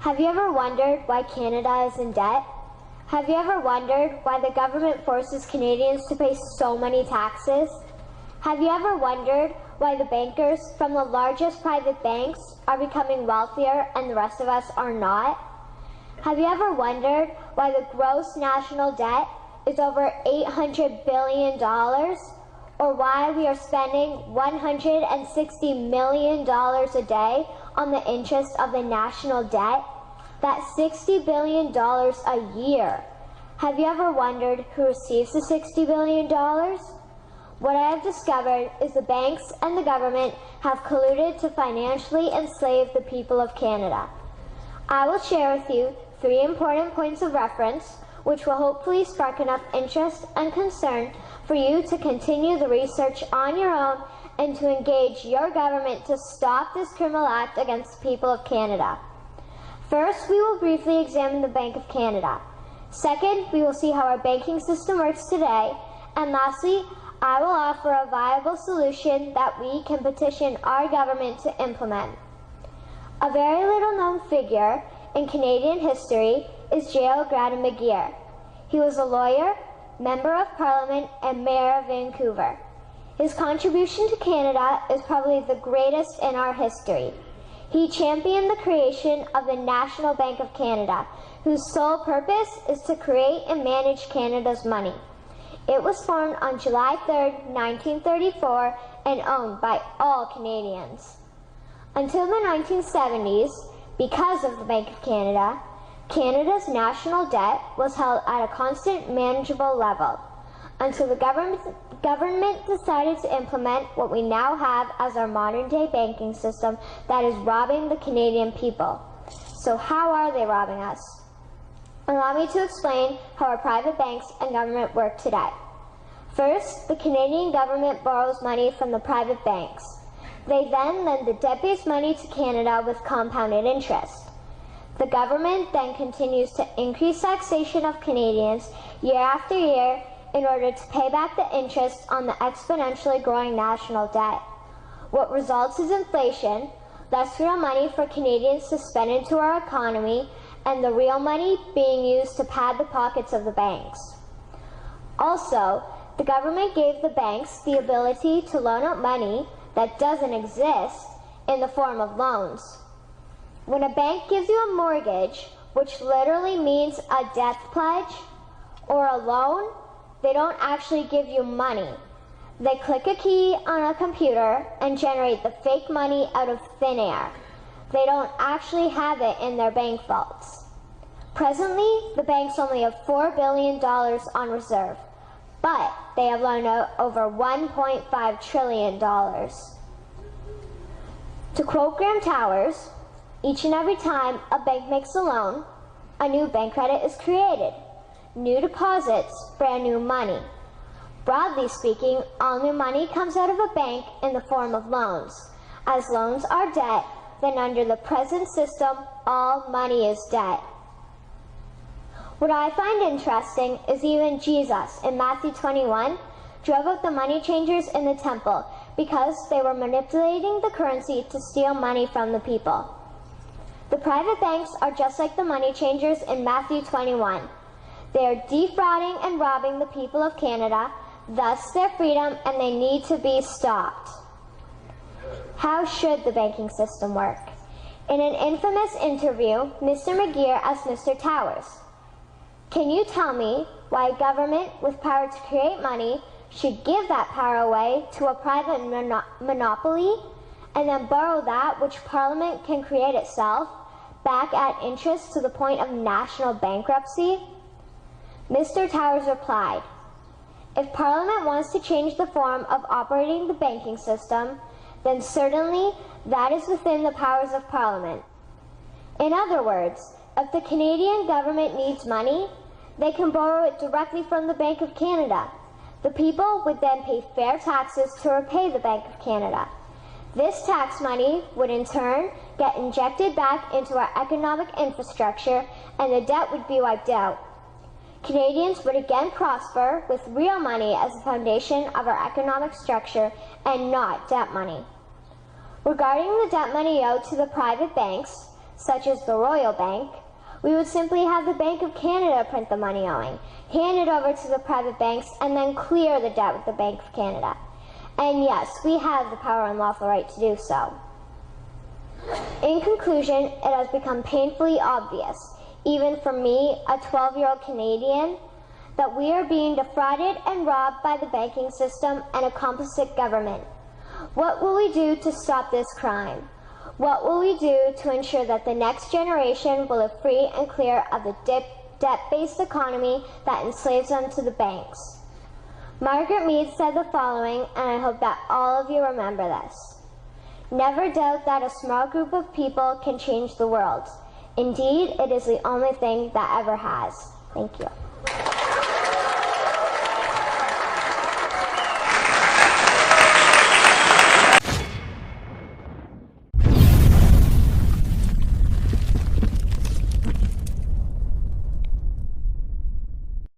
Have you ever wondered why Canada is in debt? Have you ever wondered why the government forces Canadians to pay so many taxes? Have you ever wondered why the bankers from the largest private banks are becoming wealthier and the rest of us are not? Have you ever wondered why the gross national debt is over $800 billion? Or why we are spending $160 million a day on the interest of the national debt? That's $60 billion a year. Have you ever wondered who receives the $60 billion? What I have discovered is the banks and the government have colluded to financially enslave the people of Canada. I will share with you 3 important points of reference, which will hopefully spark enough interest and concern for you to continue the research on your own and to engage your government to stop this criminal act against the people of Canada. First, we will briefly examine the Bank of Canada. Second, we will see how our banking system works today. And lastly, I will offer a viable solution that we can petition our government to implement. A very little known figure in Canadian history is J.O. McGeer. He was a lawyer, Member of Parliament, and Mayor of Vancouver. His contribution to Canada is probably the greatest in our history. He championed the creation of the National Bank of Canada, whose sole purpose is to create and manage Canada's money. It was formed on July 3, 1934, and owned by all Canadians. Until the 1970s, because of the Bank of Canada, Canada's national debt was held at a constant, manageable level, until the government decided to implement what we now have as our modern-day banking system that is robbing the Canadian people. So how are they robbing us? Allow me to explain how our private banks and government work today. First, the Canadian government borrows money from the private banks. They then lend the debt-based money to Canada with compounded interest. The government then continues to increase taxation of Canadians year after year in order to pay back the interest on the exponentially growing national debt. What results is inflation, less real money for Canadians to spend into our economy, and the real money being used to pad the pockets of the banks. Also, the government gave the banks the ability to loan out money that doesn't exist in the form of loans. When a bank gives you a mortgage, which literally means a death pledge, or a loan, they don't actually give you money. They click a key on a computer and generate the fake money out of thin air. They don't actually have it in their bank vaults. Presently, the banks only have $4 billion on reserve, but they have loaned out over $1.5 trillion. To quote Graham Towers, each and every time a bank makes a loan, a new bank credit is created. New deposits, brand new money. Broadly speaking, all new money comes out of a bank in the form of loans. As loans are debt, then under the present system, all money is debt. What I find interesting is even Jesus, in Matthew 21, drove out the money changers in the temple because they were manipulating the currency to steal money from the people. The private banks are just like the money changers in Matthew 21. They are defrauding and robbing the people of Canada, thus their freedom, and they need to be stopped. How should the banking system work? In an infamous interview, Mr. McGeer asked Mr. Towers, "Can you tell me why a government with power to create money should give that power away to a private monopoly and then borrow that which Parliament can create itself back at interest to the point of national bankruptcy?" Mr. Towers replied, "If Parliament wants to change the form of operating the banking system, then certainly that is within the powers of Parliament. In other words, if the Canadian government needs money, they can borrow it directly from the Bank of Canada. The people would then pay fair taxes to repay the Bank of Canada. This tax money would in turn get injected back into our economic infrastructure and the debt would be wiped out. Canadians would again prosper with real money as the foundation of our economic structure and not debt money." Regarding the debt money owed to the private banks, such as the Royal Bank, we would simply have the Bank of Canada print the money owing, hand it over to the private banks, and then clear the debt with the Bank of Canada. And yes, we have the power and lawful right to do so. In conclusion, it has become painfully obvious, even for me, a 12-year-old Canadian, that we are being defrauded and robbed by the banking system and a complicit government. What will we do to stop this crime? What will we do to ensure that the next generation will live free and clear of the debt-based economy that enslaves them to the banks? Margaret Mead said the following, and I hope that all of you remember this. Never doubt that a small group of people can change the world. Indeed, it is the only thing that ever has. Thank you.